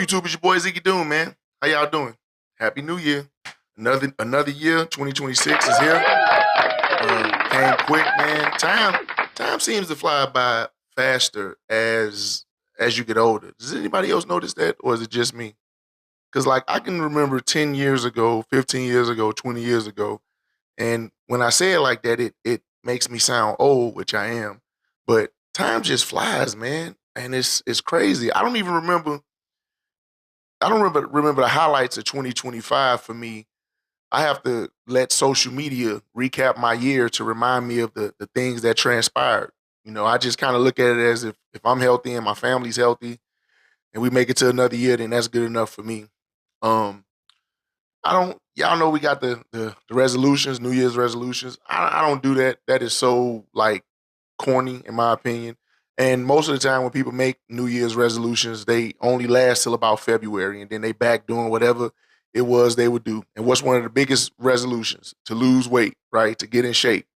YouTube? It's your boy Ziggy Doom, man. How y'all doing? Happy New Year. Another year, 2026 is here. Came quick, man. Time seems to fly by faster as you get older. Does anybody else notice that, or is it just me? Because like I can remember 10 years ago, 15 years ago, 20 years ago, and when I say it like that, it makes me sound old, which I am. But time just flies, man, and it's crazy. I don't remember the highlights of 2025 for me. I have to let social media recap my year to remind me of the things that transpired. I just kind of look at it as if I'm healthy and my family's healthy and we make it to another year, then that's good enough for me. Um, I don't, y'all know we got the resolutions, New Year's resolutions. I don't do that. That is so like corny in my opinion. And most of the time when people make New Year's resolutions, they only last till about February and then they back doing whatever it was they would do. And what's one of the biggest resolutions? To lose weight, right? To get in shape.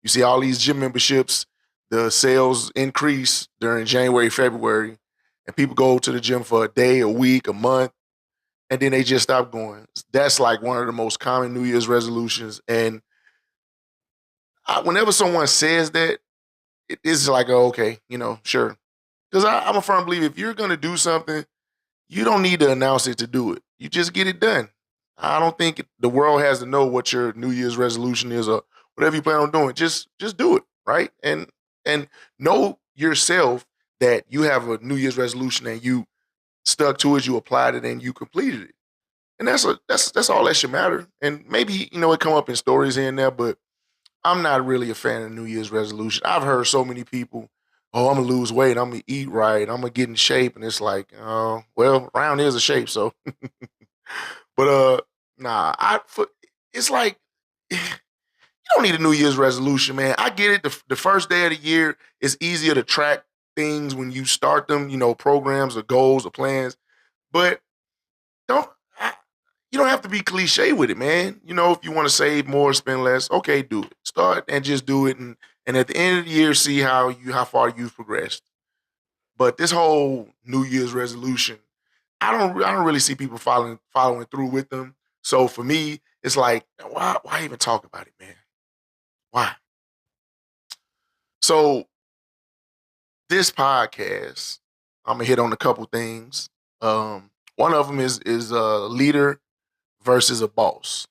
You see all these gym memberships, the sales increase during January, February, and people go to the gym for a day, a week, a month, and then they just stop going. That's like one of the most common New Year's resolutions. And whenever someone says that, it is like, oh, okay, sure. Because I'm a firm believer if you're going to do something, you don't need to announce it to do it. You just get it done. I don't think the world has to know what your New Year's resolution is or whatever you plan on doing. Just do it, right? And know yourself that you have a New Year's resolution and you stuck to it, you applied it, and you completed it. And that's all that should matter. And maybe it come up in stories here and there, but I'm not really a fan of New Year's resolution. I've heard so many people, oh, I'm gonna lose weight, I'm gonna eat right, I'm gonna get in shape, and it's like, oh, well, round is a shape, so. But nah, it's like you don't need a New Year's resolution, man. I get it. The first day of the year is easier to track things when you start them, programs or goals or plans. But don't I, you don't have to be cliche with it, man. If you want to save more, spend less, okay, do it. Start and just do it, and at the end of the year, see how far you've progressed. But this whole New Year's resolution, I don't really see people following through with them. So for me, it's like why even talk about it, man? Why? So this podcast, I'm gonna hit on a couple things. One of them is a leader versus a boss,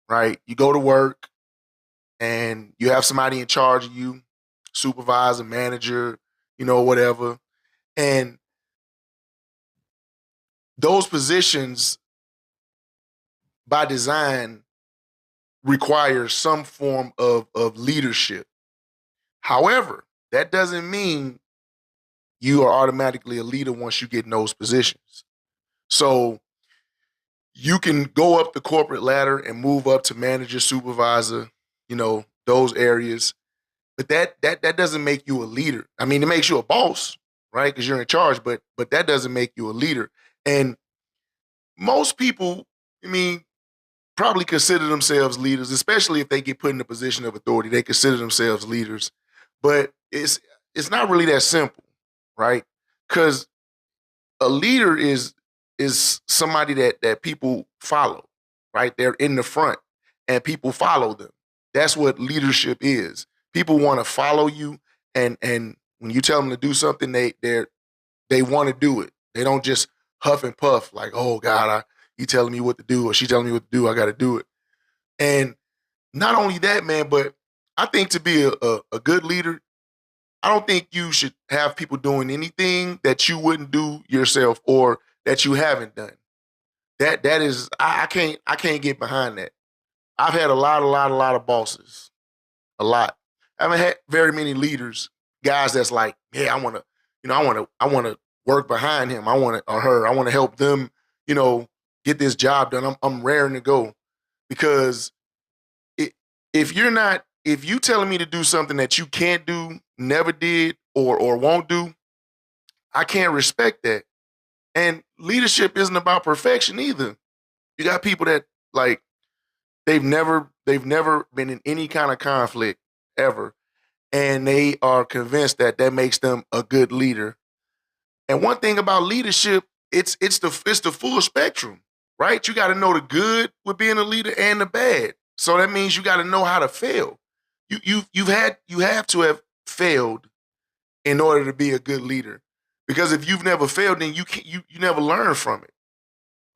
right? You go to work and you have somebody in charge of you, supervisor, manager, whatever. And those positions by design require some form of leadership. However, that doesn't mean you are automatically a leader once you get in those positions. So you can go up the corporate ladder and move up to manager, supervisor, those areas. But that doesn't make you a leader. I mean, it makes you a boss, right? Because you're in charge, but that doesn't make you a leader. And most people, I mean, probably consider themselves leaders, especially if they get put in a position of authority. They consider themselves leaders, but it's not really that simple, right? Because a leader is somebody that people follow, right? They're in the front, and people follow them. That's what leadership is. People want to follow you, and when you tell them to do something, they want to do it. They don't just huff and puff like, oh God, he telling me what to do or she telling me what to do. I got to do it. And not only that, man, but I think to be a good leader, I don't think you should have people doing anything that you wouldn't do yourself or that you haven't done. That is, I can't get behind that. I've had a lot of bosses, a lot. I haven't had very many leaders, guys that's like, yeah, I want to work behind him. I want to or her. I want to help them, get this job done. I'm raring to go because it, if you telling me to do something that you can't do, never did, or won't do, I can't respect that. And leadership isn't about perfection either. You got people that like they've never been in any kind of conflict ever, and they are convinced that that makes them a good leader. And one thing about leadership, it's the full spectrum, right? You got to know the good with being a leader and the bad. So that means you got to know how to fail. You have to have failed in order to be a good leader. Because if you've never failed, then you never learn from it.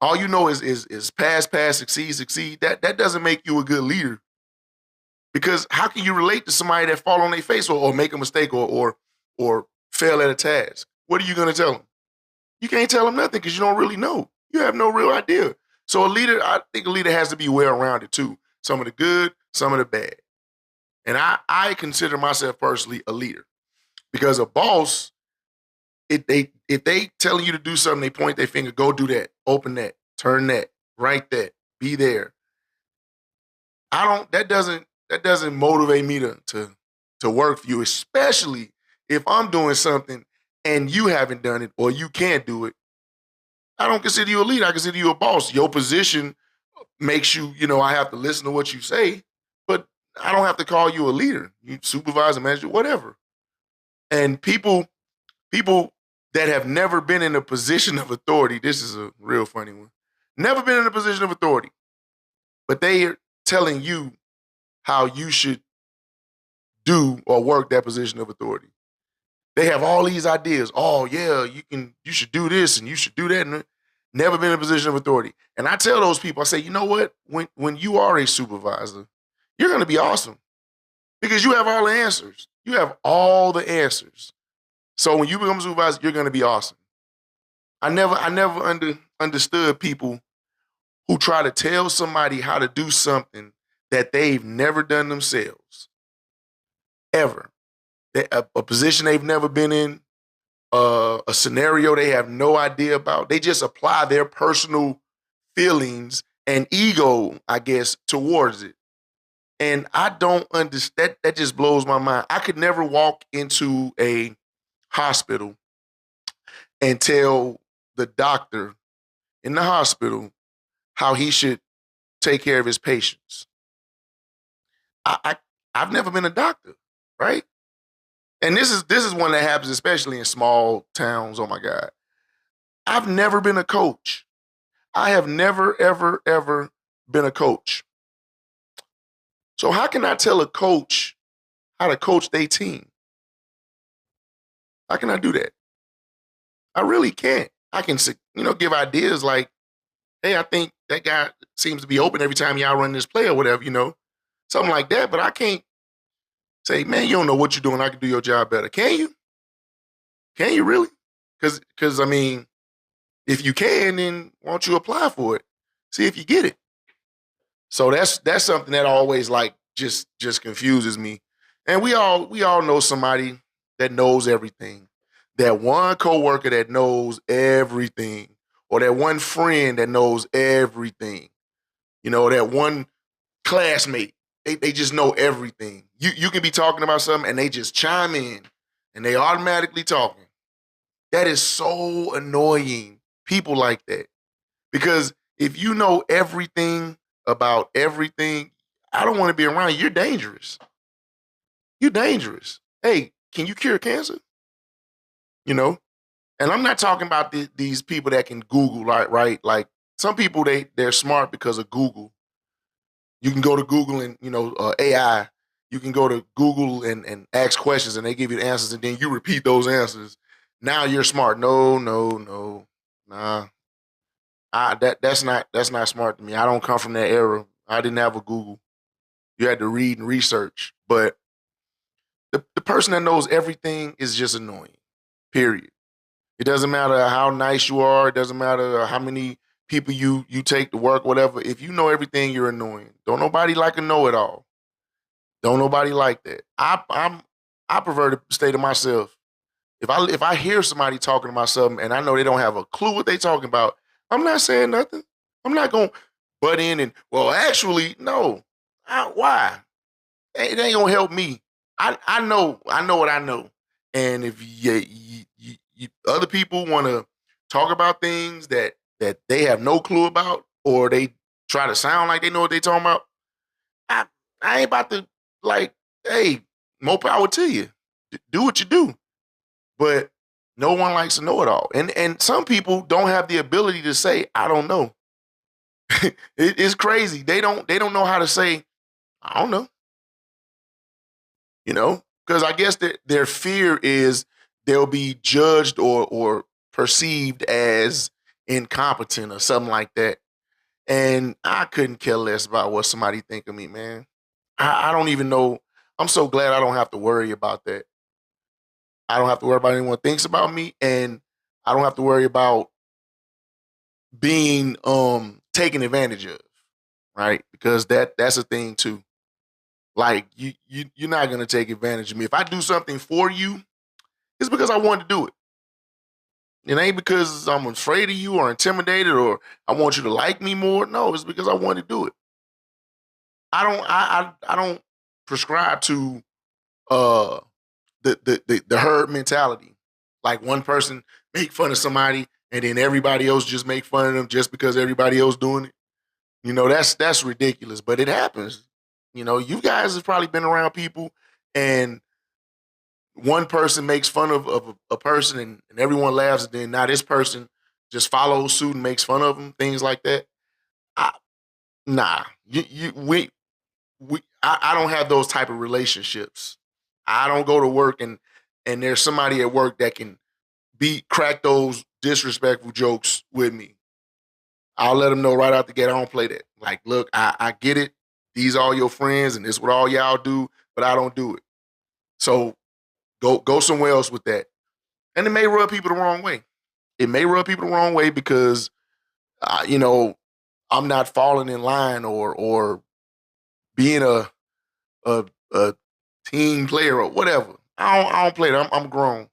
All you know is pass, succeed. That doesn't make you a good leader. Because how can you relate to somebody that fall on their face or make a mistake or fail at a task? What are you going to tell them? You can't tell them nothing because you don't really know. You have no real idea. So I think a leader has to be well-rounded too. Some of the good, some of the bad. And I consider myself personally a leader because a boss, if they telling you to do something, they point their finger, go do that, open that, turn that, write that, be there. That doesn't motivate me to work for you, especially if I'm doing something and you haven't done it or you can't do it. I don't consider you a leader. I consider you a boss. Your position makes you, I have to listen to what you say, but I don't have to call you a leader. You supervise, manager, whatever. And people that have never been in a position of authority, this is a real funny one, never been in a position of authority, but they are telling you how you should do or work that position of authority. They have all these ideas. Oh yeah, you should do this and you should do that. And never been in a position of authority. And I tell those people, I say, you know what? When you are a supervisor, you're going to be awesome because you have all the answers. You have all the answers. So when you become a supervisor, you're going to be awesome. I never understood people who try to tell somebody how to do something that they've never done themselves, ever. A position they've never been in, a scenario they have no idea about. They just apply their personal feelings and ego, I guess, towards it. And I don't understand. That just blows my mind. I could never walk into a hospital and tell the doctor in the hospital how he should take care of his patients. I've never been a doctor, right? And this is one that happens especially in small towns. Oh my God. I've never been a coach. I have never, ever, ever been a coach. So how can I tell a coach how to coach their team? How can I do that? I really can't. I can, give ideas like, hey, I think that guy seems to be open every time y'all run this play or whatever, something like that. But I can't say, man, you don't know what you're doing. I can do your job better. Can you? Can you really? Because I mean, if you can, then why don't you apply for it? See if you get it. So that's something that always just confuses me. And we all know somebody that knows everything. That one coworker that knows everything, or that one friend that knows everything. That one classmate. They just know everything. You can be talking about something and they just chime in and they automatically talking. That is so annoying. People like that. Because if you know everything about everything, I don't want to be around you. You're dangerous. You're dangerous. Hey, can you cure cancer? And I'm not talking about these people that can Google, right? Like some people, they're smart because of Google. You can go to Google and, AI. You can go to Google and ask questions and they give you the answers and then you repeat those answers. Now you're smart. No. Nah. That's not smart to me. I don't come from that era. I didn't have a Google. You had to read and research. But the person that knows everything is just annoying. Period. It doesn't matter how nice you are. It doesn't matter how many people you take to work, whatever. If you know everything, you're annoying. Don't nobody like a know-it-all. Don't nobody like that. I prefer to stay to myself. If I hear somebody talking about something and I know they don't have a clue what they talking about, I'm not saying nothing. I'm not going to butt in and, well, actually, no. Why? It ain't going to help me. I know what I know. And if other people want to talk about things that they have no clue about, or they try to sound like they know what they talking about, I ain't about to hey, more power to you. Do what you do. But No one likes to know it all. And some people don't have the ability to say, I don't know. It's crazy. They don't know how to say, I don't know, because I guess that their fear is they'll be judged or perceived as incompetent or something like that. And I couldn't care less about what somebody think of me, man. I don't even know. I'm so glad I don't have to worry about that. I don't have to worry about anyone thinks about me, and I don't have to worry about being taken advantage of, right? Because that's a thing too. Like you're not gonna take advantage of me. If I do something for you, it's because I want to do it. It ain't because I'm afraid of you or intimidated or I want you to like me more. No, it's because I want to do it. I don't prescribe to uh the herd mentality. Like one person make fun of somebody and then everybody else just make fun of them just because everybody else doing it. That's ridiculous, but it happens. You guys have probably been around people and one person makes fun of a person and everyone laughs, and then now this person just follows suit and makes fun of them, things like that. I, nah, I don't have those type of relationships. I don't go to work and there's somebody at work that can crack those disrespectful jokes with me. I'll let them know right out the gate. I don't play that. Like, look, I get it. These are all your friends, and this is what all y'all do, but I don't do it. So go somewhere else with that. And it may rub people the wrong way. It may rub people the wrong way because, you know, I'm not falling in line or being a a team player or whatever. I don't play that. I'm grown.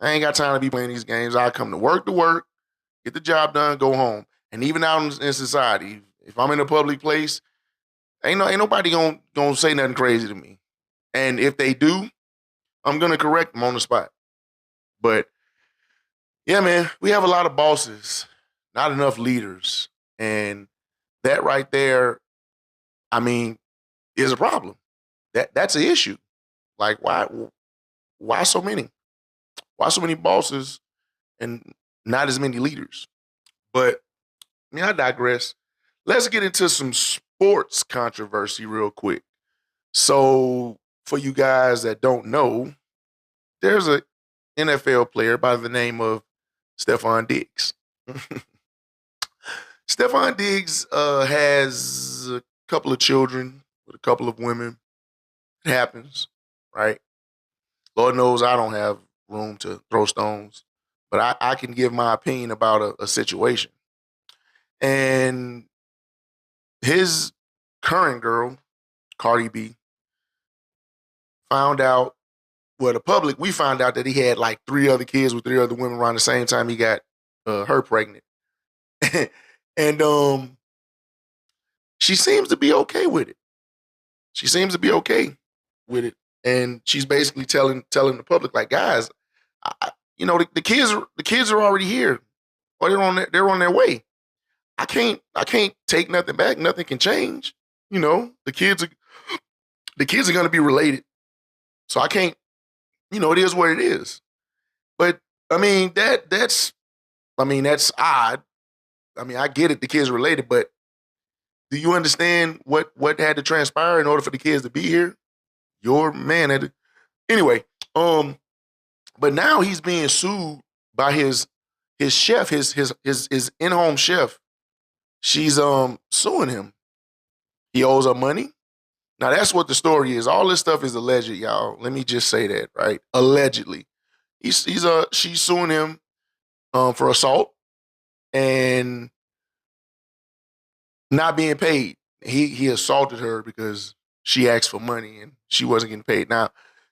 I ain't got time to be playing these games. I come to work, get the job done, go home. And even out in society, if I'm in a public place, ain't nobody gonna say nothing crazy to me. And if they do, I'm gonna correct them on the spot. But yeah, man, we have a lot of bosses, not enough leaders, and that right there, I mean, is a problem. That's an issue. Like, why so many? Why so many bosses and not as many leaders? But I mean, I digress. Let's get into some sports controversy real quick. So, for you guys that don't know, there's a NFL player by the name of Stephon Diggs. Stephon Diggs has a couple of children with a couple of women. It happens, right? Lord knows I don't have room to throw stones, but I can give my opinion about a situation. And his current girl, Cardi B, found out, well, the public, we found out that he had like three other kids with three other women around the same time he got her pregnant. And she seems to be okay with it. She seems to be okay with it. And she's basically telling the public, like, guys, the kids are already here, or they're on their way. I can't take nothing back. Nothing can change. The kids are going to be related, so I can't. It is what it is. But I mean that's odd. I mean, I get it. The kids are related, but do you understand what had to transpire in order for the kids to be here? Your man had to, anyway. But now he's being sued by his chef, his in-home chef. She's suing him. He owes her money. Now that's what the story is. All this stuff is alleged, y'all. Let me just say that, right? Allegedly. She's suing him for assault and not being paid. He assaulted her because she asked for money and she wasn't getting paid. Now,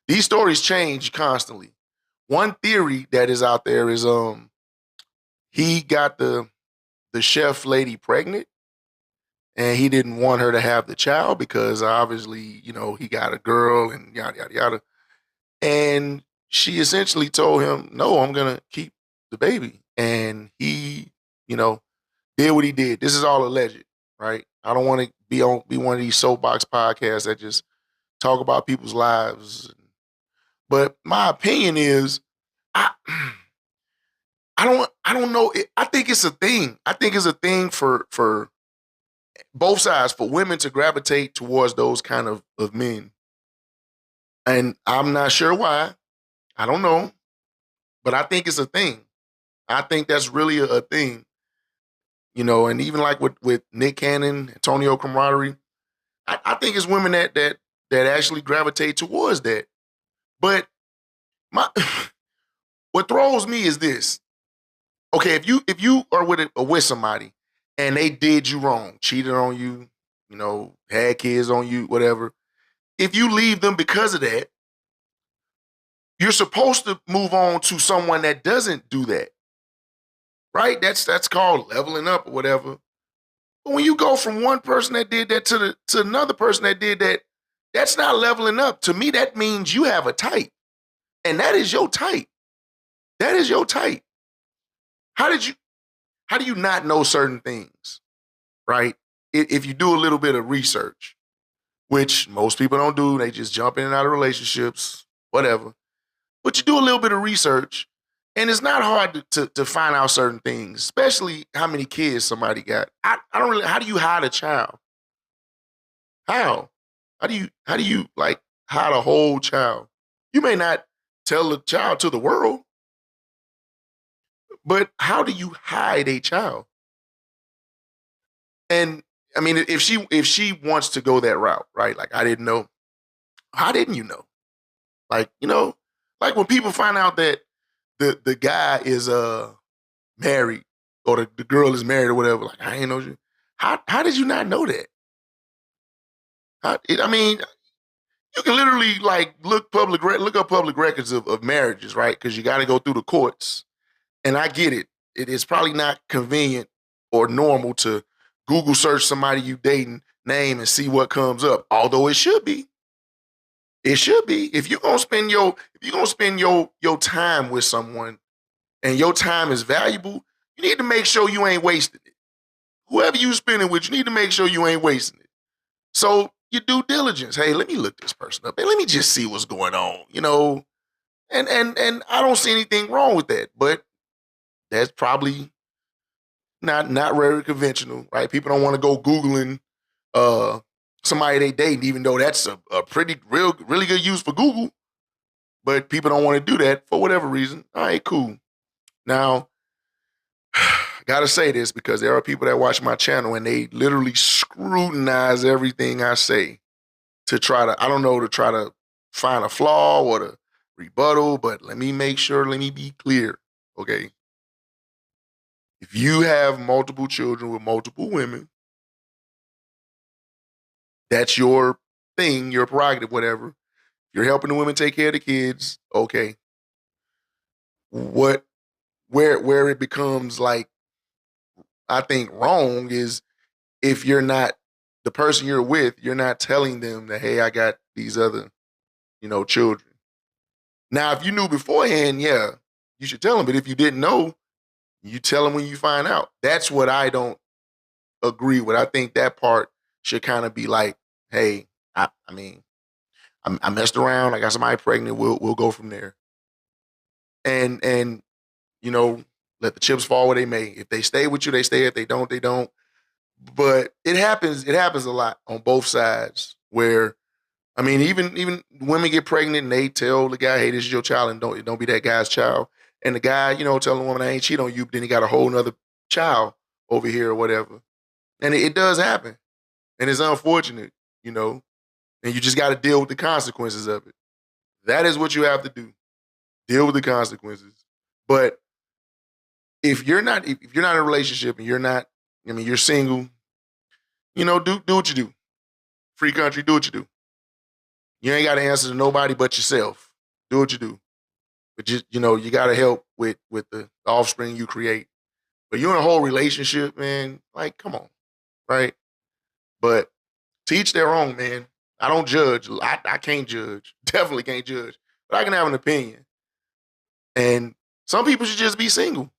these stories change constantly. One theory that is out there is he got the chef lady pregnant and he didn't want her to have the child because obviously, he got a girl and yada yada yada. And she essentially told him, "No, I'm gonna keep the baby." And he, you know, did what he did. This is all alleged, right? I don't want to be one of these soapbox podcasts that just talk about people's lives. But my opinion is, I I don't know. I think it's a thing. I think it's a thing for both sides, for women to gravitate towards those kind of men. And I'm not sure why. I don't know. But I think it's a thing. I think that's really a thing. And even like with Nick Cannon, Antonio Camaraderie, I think it's women that actually gravitate towards that. But my what throws me is this. Okay, if you are with somebody and they did you wrong, cheated on you, had kids on you, whatever. If you leave them because of that, you're supposed to move on to someone that doesn't do that. Right? That's called leveling up or whatever. But when you go from one person that did that to another person that did that, that's not leveling up. To me, that means you have a type. And that is your type. That is your type. How do you not know certain things? Right? If you do a little bit of research, which most people don't do, they just jump in and out of relationships, whatever. But you do a little bit of research, and it's not hard to find out certain things, especially how many kids somebody got. I don't really. How do you hide a child? How? How do you like hide a whole child? You may not tell the child to the world, but how do you hide a child? And I mean, if she wants to go that route, right? Like I didn't know. How didn't you know? Like like when people find out that the guy is married or the girl is married or whatever. Like I ain't know you. How did you not know that? I mean, you can literally like look up public records of marriages, right? Because you got to go through the courts. And I get it. It is probably not convenient or normal to Google search somebody you dating name and see what comes up. Although it should be. It should be. If you're gonna spend your time with someone and your time is valuable, you need to make sure you ain't wasting it. Whoever you spending with, you need to make sure you ain't wasting it. So your due diligence. Hey, let me look this person up. Hey, let me just see what's going on. And I don't see anything wrong with that. But that's probably not very conventional, right? People don't want to go Googling uh somebody they dating, even though that's a pretty really good use for Google. But people don't want to do that for whatever reason. All right, cool. Now, I gotta say this because there are people that watch my channel and they literally scrutinize everything I say to try to, I don't know, to try to find a flaw or to rebuttal, but let me be clear, okay? If you have multiple children with multiple women, that's your thing, your prerogative, whatever. You're helping the women take care of the kids, okay. What where it becomes like I think wrong is if you're not the person you're with, you're not telling them that, hey, I got these other, children. Now, if you knew beforehand, yeah, you should tell them. But if you didn't know, you tell them when you find out. That's what I don't agree with. I think that part should kind of be like, hey, I mean, I messed around. I got somebody pregnant. We'll go from there. And you know, let the chips fall where they may. If they stay with you, they stay. If they don't, they don't. But it happens. It happens a lot on both sides. Where I mean, even women get pregnant and they tell the guy, "Hey, this is your child," and don't be that guy's child. And the guy, telling the woman, "I ain't cheat on you," but then he got a whole nother child over here or whatever. And it does happen, and it's unfortunate, you know. And you just got to deal with the consequences of it. That is what you have to do. Deal with the consequences. But if you're not in a relationship and you're not, I mean, you're single, do what you do. Free country, do what you do. You ain't got to answer to nobody but yourself. Do what you do. But just, you got to help with the offspring you create. But you're in a whole relationship, man. Like, come on, right? But to each their own, man. I don't judge. I can't judge. Definitely can't judge. But I can have an opinion. And some people should just be single.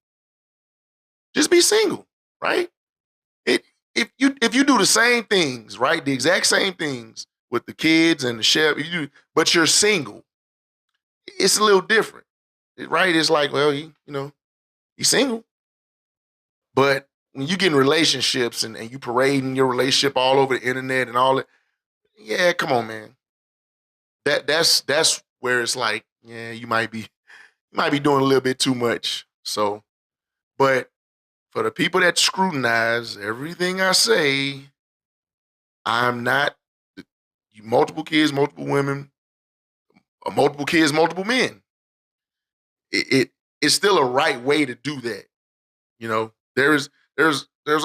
Just be single, right? It if you do the same things, right? The exact same things with the kids and the chef, but you're single, it's a little different, right? It's like, well, He's single. But when you get in relationships and you parading your relationship all over the internet and all that, yeah, come on, man. That's where it's like, yeah, you might be doing a little bit too much. So, but for the people that scrutinize everything I say, I'm not multiple kids, multiple women, multiple kids, multiple men. It's still a right way to do that. You know, there's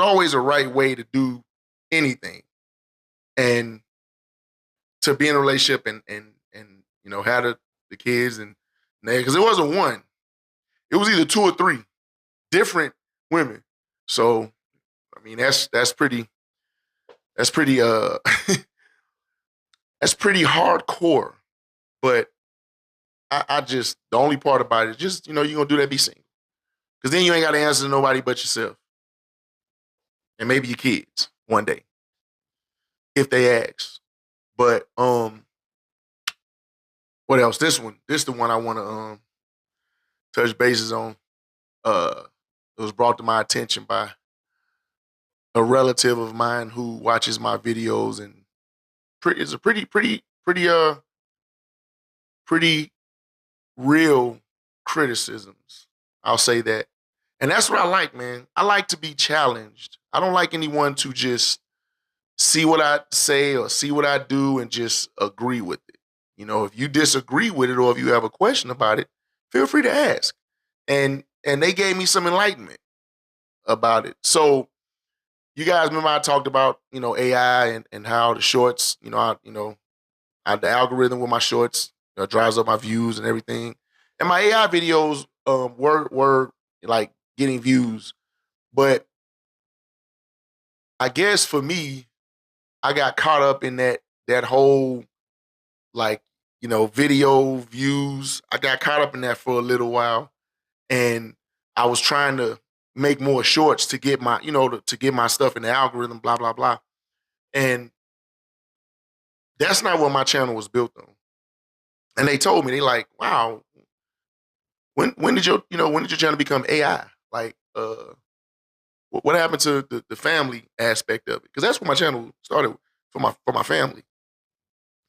always a right way to do anything, and to be in a relationship and have the kids and because it wasn't one, it was either two or three different women. So I mean that's pretty that's pretty hardcore. But I just the only part about it is just you're gonna do that, be single, because then you ain't got to answer to nobody but yourself and maybe your kids one day if they ask. But what else? This the one I want to touch bases on. It was brought to my attention by a relative of mine who watches my videos and it's a pretty real criticisms. I'll say that. And that's what I like, man. I like to be challenged. I don't like anyone to just see what I say or see what I do and just agree with it. If you disagree with it or if you have a question about it, feel free to ask. And they gave me some enlightenment about it. So you guys remember I talked about, AI and how the shorts, the algorithm with my shorts drives up my views and everything. And my AI videos were like getting views. But I guess for me, I got caught up in that whole like, video views. I got caught up in that for a little while. And I was trying to make more shorts to get my, to get my stuff in the algorithm, blah, blah, blah. And that's not what my channel was built on. And they told me, they like, wow, when did your channel become AI? Like, what happened to the family aspect of it? Because that's when my channel started for my family.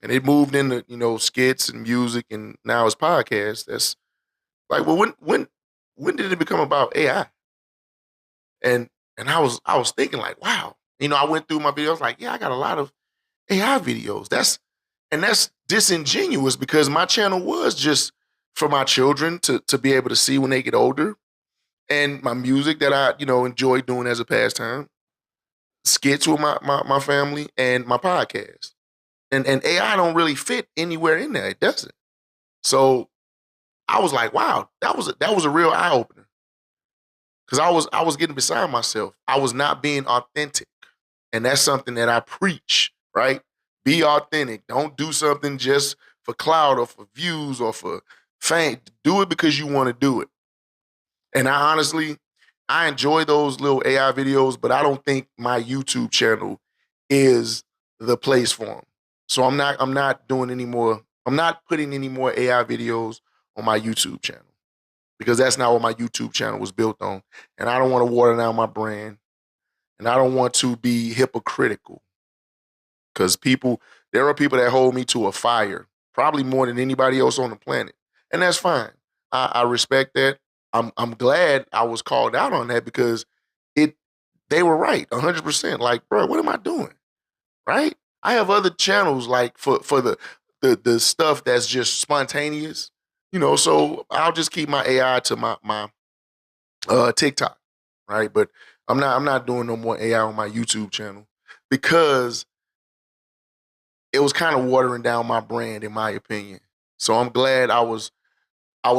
And it moved into, skits and music and now it's podcasts. That's like, well, when did it become about AI? And I was thinking like, wow, I went through my videos like, yeah, I got a lot of AI videos. That's disingenuous because my channel was just for my children to be able to see when they get older, and my music that I enjoy doing as a pastime, skits with my family, and my podcast. And AI don't really fit anywhere in there. It doesn't. So I was like, wow, that was a real eye opener because I was getting beside myself. I was not being authentic, and that's something that I preach. Right? Be authentic. Don't do something just for clout or for views or for fame. Do it because you want to do it. And I enjoy those little AI videos, but I don't think my YouTube channel is the place for them. So I'm not doing any more. I'm not putting any more AI videos on my YouTube channel because that's not what my YouTube channel was built on. And I don't want to water down my brand, and I don't want to be hypocritical because there are people that hold me to a fire, probably more than anybody else on the planet, and that's fine. I respect that. I'm glad I was called out on that because it they were right 100%. Like, bro, what am I doing? Right? I have other channels like for the stuff that's just spontaneous, So I'll just keep my AI to my TikTok, right? But I'm not doing no more AI on my YouTube channel because it was kind of watering down my brand, in my opinion. So I'm glad I was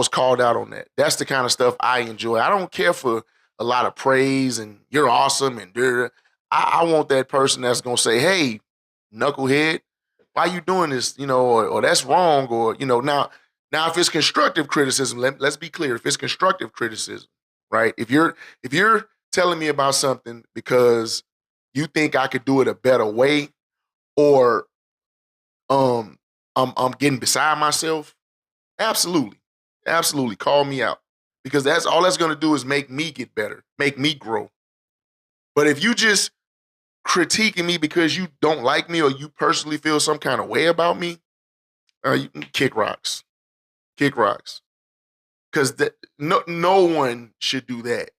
called out on that. That's the kind of stuff I enjoy. I don't care for a lot of praise and you're awesome and I want that person that's gonna say, "Hey, knucklehead, why you doing this?" Or that's wrong, or now if it's constructive criticism, let's be clear. If it's constructive criticism, right? If you're telling me about something because you think I could do it a better way, or um I'm getting beside myself, absolutely. Absolutely. Call me out. because that's all that's going to do is make me get better, make me grow. But if you just critiquing me because you don't like me or you personally feel some kind of way about me, you can kick rocks, kick rocks, because no one should do that.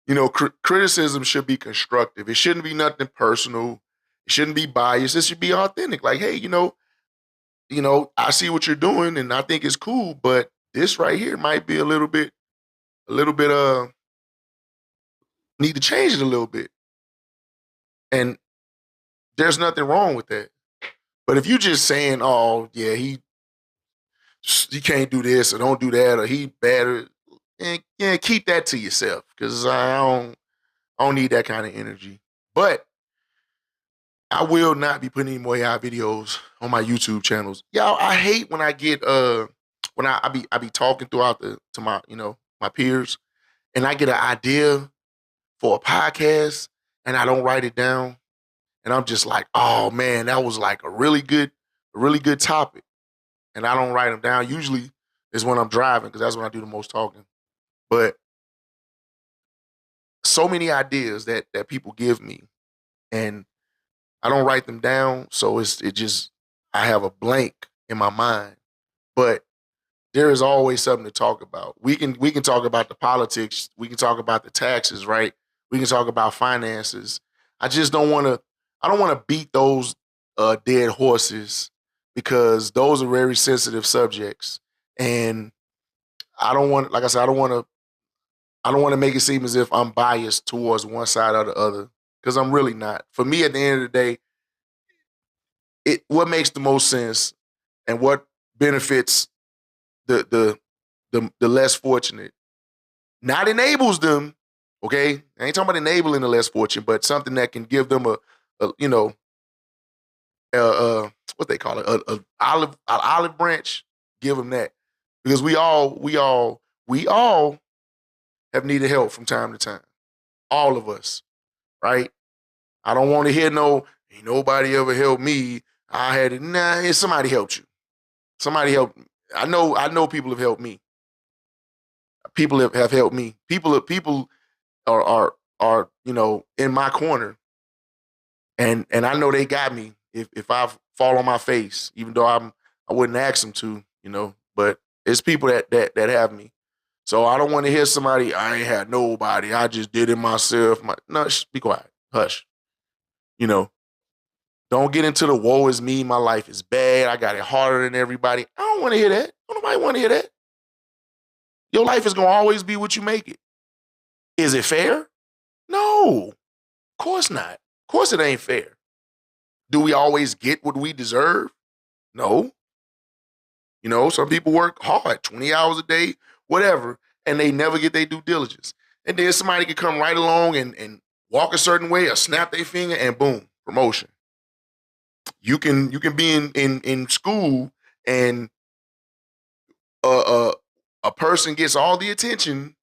You know, criticism should be constructive. It shouldn't be nothing personal. It shouldn't be biased. It should be authentic. Like, hey, I see what you're doing, and I think it's cool, but this right here might be a little bit, need to change it a little bit. And there's nothing wrong with that. But if you just saying, oh yeah, he can't do this or don't do that or he bad, or, yeah, keep that to yourself because I don't need that kind of energy. But I will not be putting any more AI videos on my YouTube channels. Y'all, I hate when I get when I be talking throughout to my my peers, and I get an idea for a podcast and I don't write it down, and I'm just like, oh man, that was like a really good topic, and I don't write them down. Usually is when I'm driving because that's when I do the most talking. But so many ideas that people give me, and I don't write them down, so it just I have a blank in my mind. But there is always something to talk about. We can talk about the politics, we can talk about the taxes, right? We can talk about finances. I just don't want to. I don't want to beat those dead horses because those are very sensitive subjects, and I don't want. Like I said, I don't want to. I don't want to make it seem as if I'm biased towards one side or the other because I'm really not. For me, at the end of the day, what makes the most sense and what benefits the less fortunate, not enables them. Okay, I ain't talking about enabling the less fortunate, but something that can give them what they call it, a olive branch. Give them that because we all have needed help from time to time. All of us, right? I don't want to hear ain't nobody ever helped me. I had it. Nah, somebody helped you. Somebody helped me. I know people have helped me. People have helped me. People are in my corner, and I know they got me if I fall on my face, even though I wouldn't ask them to, but it's people that have me. So I don't want to hear somebody, I ain't had nobody, I just did it myself. No, be quiet. Hush. Don't get into the woe is me, my life is bad, I got it harder than everybody. I don't want to hear that. Don't nobody want to hear that. Your life is going to always be what you make it. Is it fair? No. Of course not. Of course it ain't fair. Do we always get what we deserve? No. Some people work hard, 20 hours a day, whatever, and they never get their due diligence. And then somebody could come right along and walk a certain way or snap their finger and boom, promotion. You can be in school and a person gets all the attention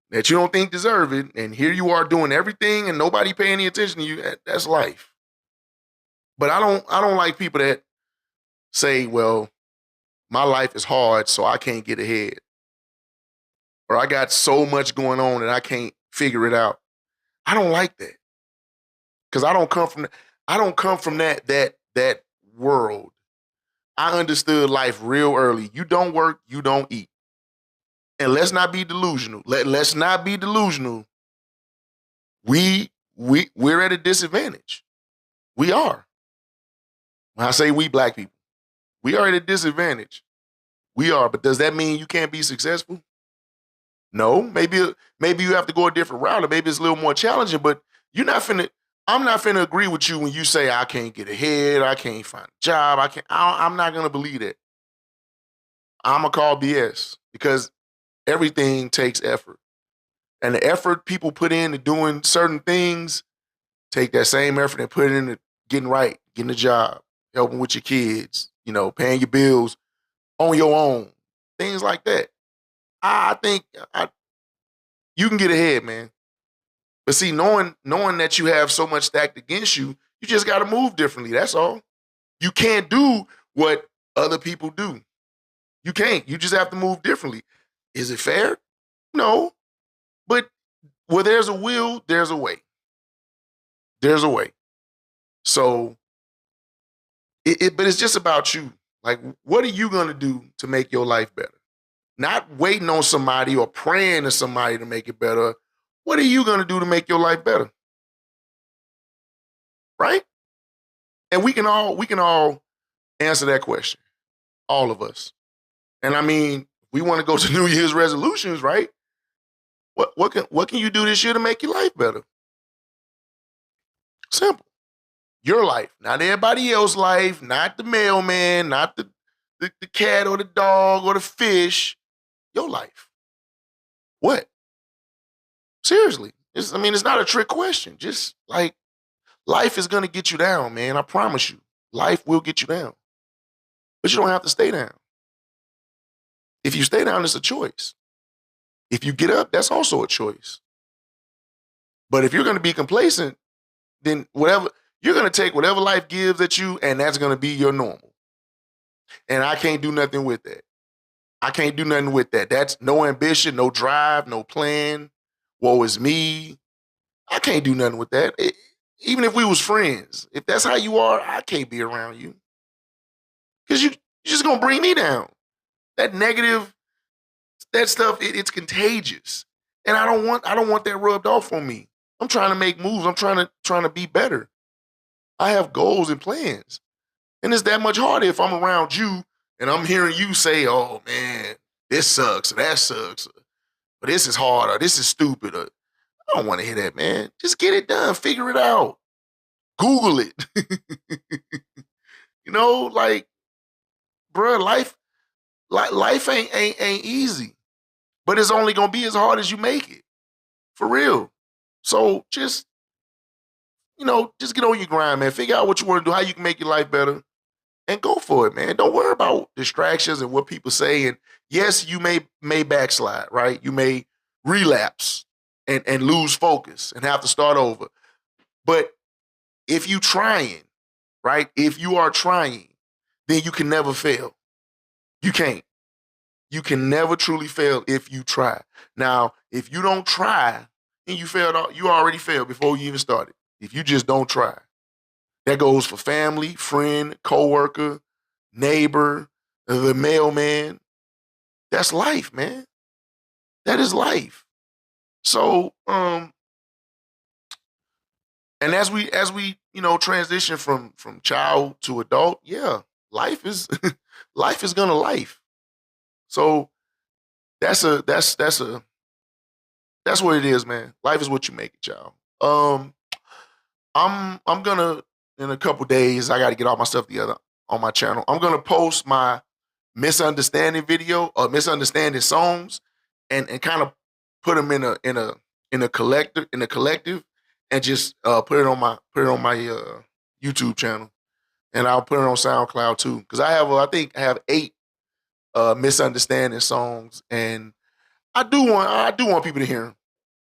that you don't think deserve it, and here you are doing everything and nobody paying any attention to you. That's life. But I don't like people that say, well, my life is hard, so I can't get ahead. Or I got so much going on that I can't figure it out. I don't like that. Because I don't come from that world. I understood life real early. You don't work, you don't eat. And let's not be delusional. Let's not be delusional. We're at a disadvantage. We are. When I say we black people, we are at a disadvantage. We are, but does that mean you can't be successful? No, maybe you have to go a different route, or maybe it's a little more challenging, but I'm not finna agree with you when you say I can't get ahead, I can't find a job, I'm not gonna believe that. I'm gonna call BS because everything takes effort. And the effort people put into doing certain things, take that same effort and put it into getting right, getting a job, helping with your kids, paying your bills on your own, things like that. I think you can get ahead, man. But see, knowing that you have so much stacked against you, you just got to move differently. That's all. You can't do what other people do. You can't. You just have to move differently. Is it fair? No, but where there's a will, there's a way. There's a way. So, but it's just about you. Like, what are you going to do to make your life better? Not waiting on somebody or praying to somebody to make it better. What are you going to do to make your life better? Right? And we can all answer that question. All of us. And I mean, we want to go to New Year's resolutions, right? What can you do this year to make your life better? Simple. Your life, not everybody else's life, not the mailman, not the cat or the dog or the fish. Your life. What? Seriously. It's not a trick question. Just like life is gonna get you down, man. I promise you. Life will get you down. But you don't have to stay down. If you stay down, it's a choice. If you get up, that's also a choice. But if you're gonna be complacent, then whatever you're gonna take whatever life gives at you, and that's gonna be your normal. And I can't do nothing with that. I can't do nothing with that. That's no ambition, no drive, no plan. Woe is me. I can't do nothing with that. Even if we was friends, if that's how you are, I can't be around you. Because you're just gonna bring me down. That negative, that stuff, it's contagious. And I don't want that rubbed off on me. I'm trying to make moves. I'm trying to be better. I have goals and plans. And it's that much harder if I'm around you and I'm hearing you say, oh man, this sucks or that sucks. Or this is hard or this is stupid. Or, I don't want to hear that, man. Just get it done. Figure it out. Google it. Like, bruh, life ain't easy. But it's only gonna be as hard as you make it. For real. So just get on your grind, man. Figure out what you want to do, how you can make your life better, and go for it, man. Don't worry about distractions and what people say. And yes, you may backslide, right? You may relapse and lose focus and have to start over. But if you trying, right? If you are trying, then you can never fail. You can't. You can never truly fail if you try. Now, if you don't try and you already failed before you even started. If you just don't try. That goes for family, friend, coworker, neighbor, the mailman. That's life, man. That is life. So, and as we transition from child to adult, yeah, life is life is gonna life. So that's what it is, man. Life is what you make it, y'all. I'm gonna in a couple days. I got to get all my stuff together on my channel. I'm gonna post my misunderstanding video or misunderstanding songs, and kind of put them in a collective, and just put it on my YouTube channel, and I'll put it on SoundCloud too because I think I have 8 misunderstanding songs, and I do want people to hear them.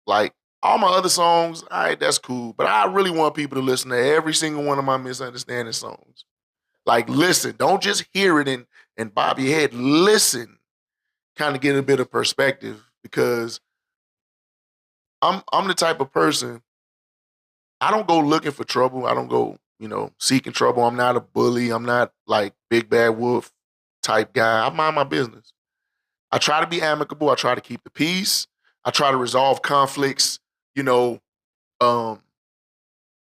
Like all my other songs, all right, that's cool. But I really want people to listen to every single one of my misunderstanding songs. Like listen, don't just hear it and bob your head. Listen, kind of get a bit of perspective because I'm the type of person, I don't go looking for trouble. I don't go, seeking trouble. I'm not a bully. I'm not like big bad wolf type guy. I mind my business. I try to be amicable. I try to keep the peace. I try to resolve conflicts, you know, um,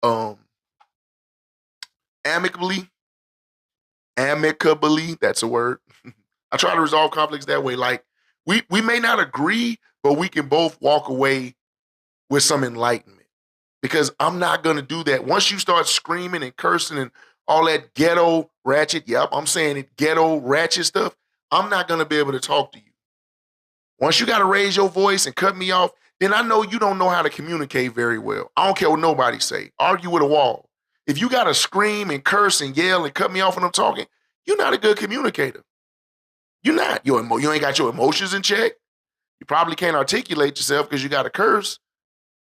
um, amicably. Amicably, that's a word. I try to resolve conflicts that way. Like we may not agree, but we can both walk away with some enlightenment. Because I'm not gonna do that. Once you start screaming and cursing and all that ghetto ratchet, yep, I'm saying it, ghetto ratchet stuff, I'm not gonna be able to talk to you. Once you gotta raise your voice and cut me off, then I know you don't know how to communicate very well. I don't care what nobody say. Argue with a wall. If you gotta scream and curse and yell and cut me off when I'm talking, you're not a good communicator. You're not. You ain't got your emotions in check. You probably can't articulate yourself because you got to curse.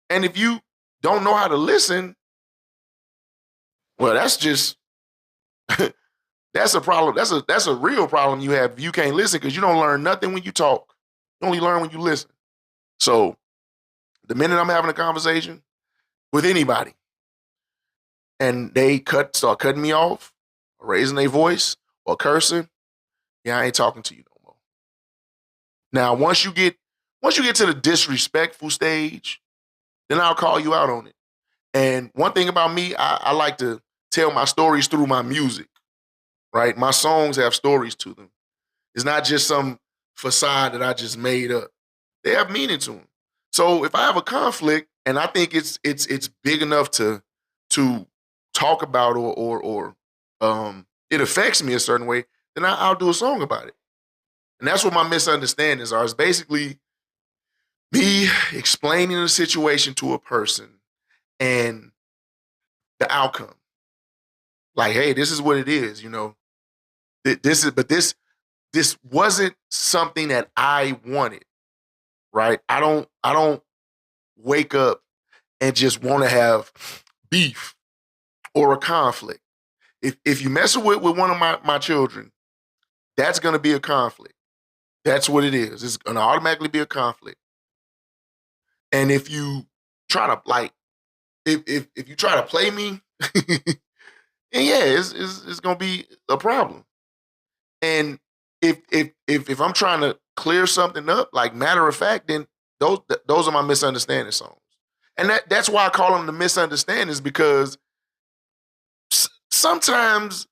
And if you don't know how to listen, well, that's just that's a problem. That's a real problem you have if you can't listen because you don't learn nothing when you talk. You only learn when you listen. So the minute I'm having a conversation with anybody and they start cutting me off, or raising their voice, or cursing, yeah, I ain't talking to you no more. Now, once you get to the disrespectful stage, then I'll call you out on it. And one thing about me, I like to tell my stories through my music, right? My songs have stories to them. It's not just some facade that I just made up. They have meaning to them. So if I have a conflict and I think it's big enough to talk about, or it affects me a certain way, then I'll do a song about it. And that's what my misunderstandings are. It's basically me explaining the situation to a person and the outcome. Like, hey, this is what it is, you know. This wasn't something that I wanted, right? I don't wake up and just want to have beef or a conflict. If you mess with one of my children, that's gonna be a conflict. That's what it is. It's gonna automatically be a conflict. And if you try to like, if you try to play me, and yeah, it's gonna be a problem. And if I'm trying to clear something up, like matter of fact, then those are my misunderstanding songs. And that's why I call them the misunderstandings, because sometimes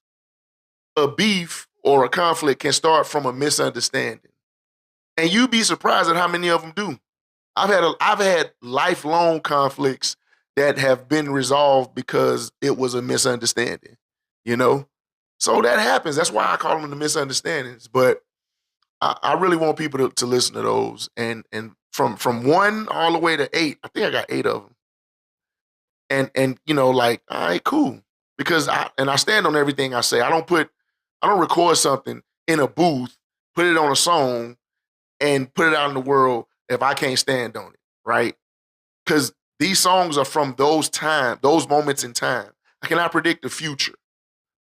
a beef or a conflict can start from a misunderstanding, and you'd be surprised at how many of them do. I've had lifelong conflicts that have been resolved because it was a misunderstanding, you know? So that happens. That's why I call them the misunderstandings. But I really want people to listen to those. And from 1 all the way to 8, I think I got 8 of them. And you know, like, all right, cool. Because I stand on everything I say. I don't record something in a booth, put it on a song, and put it out in the world if I can't stand on it, right? Because these songs are from those moments in time. I cannot predict the future,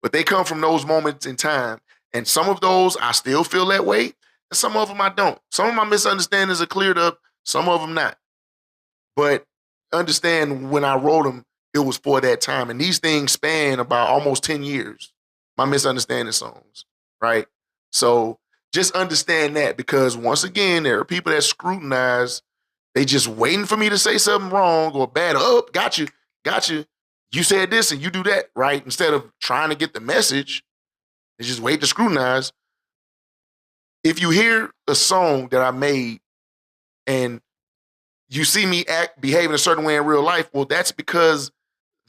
but they come from those moments in time. And some of those I still feel that way, and some of them I don't. Some of my misunderstandings are cleared up, some of them not. But understand, when I wrote them, it was for that time. And these things span about almost 10 years, my misunderstanding songs, right? So just understand that, because once again, there are people that scrutinize. They just waiting for me to say something wrong or bad. Oh, got you. You said this and you do that, right? Instead of trying to get the message, they just wait to scrutinize. If you hear a song that I made and you see me behaving a certain way in real life, well, that's because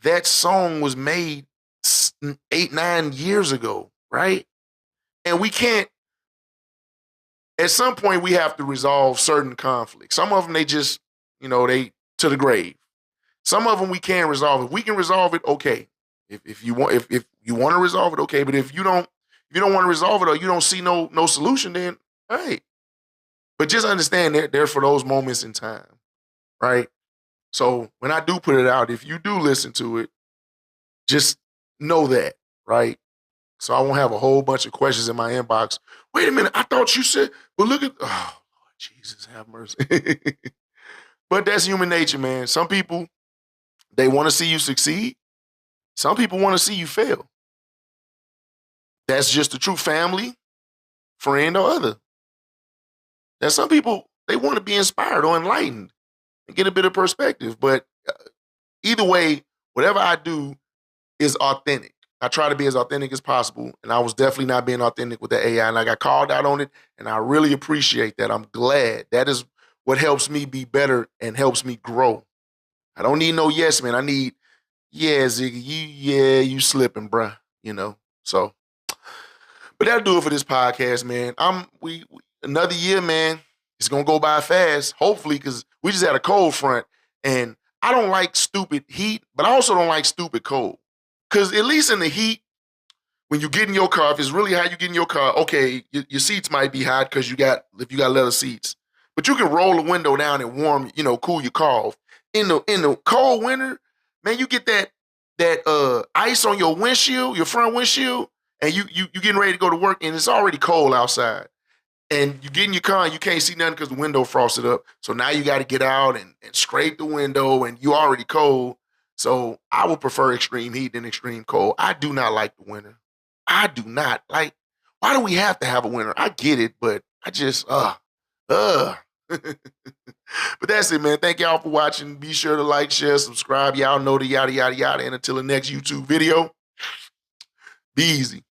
that song was made 8, 9 years ago, right? And we can't, at some point, we have to resolve certain conflicts. Some of them, they just, they to the grave. Some of them we can resolve. If we can resolve it, okay. If you want to resolve it, okay. But if you don't want to resolve it, or you don't see no solution, then all right. But just understand that they're for those moments in time, right? So when I do put it out, if you do listen to it, just know that, right? So I won't have a whole bunch of questions in my inbox. Wait a minute, I thought you said, but look at, oh, Lord Jesus, have mercy. But that's human nature, man. Some people, they want to see you succeed. Some people want to see you fail. That's just the true family, friend, or other. Now, some people, they want to be inspired or enlightened and get a bit of perspective. But either way, whatever I do is authentic. I try to be as authentic as possible. And I was definitely not being authentic with the AI. And I got called out on it. And I really appreciate that. I'm glad. That is what helps me be better and helps me grow. I don't need no yes, man. I need, yeah, Ziggy, you slipping, bruh. So, but that'll do it for this podcast, man. We another year, man. It's gonna go by fast, hopefully, because we just had a cold front, and I don't like stupid heat, but I also don't like stupid cold. Because at least in the heat, when you get in your car, if it's really hot, you get in your car. Okay, your seats might be hot because if you got leather seats, but you can roll the window down and warm, cool your car off. In the cold winter, man, you get that ice on your windshield, your front windshield, and you getting ready to go to work, and it's already cold outside. and you get in your car and you can't see nothing because the window frosted up. So now you got to get out and scrape the window, and you already cold. So I would prefer extreme heat than extreme cold. I do not like the winter. I do not like. Why do we have to have a winter? I get it, but I just uh. But that's it, man. Thank y'all for watching. Be sure to like, share, subscribe. Y'all know the yada yada yada. And until the next YouTube video, be easy.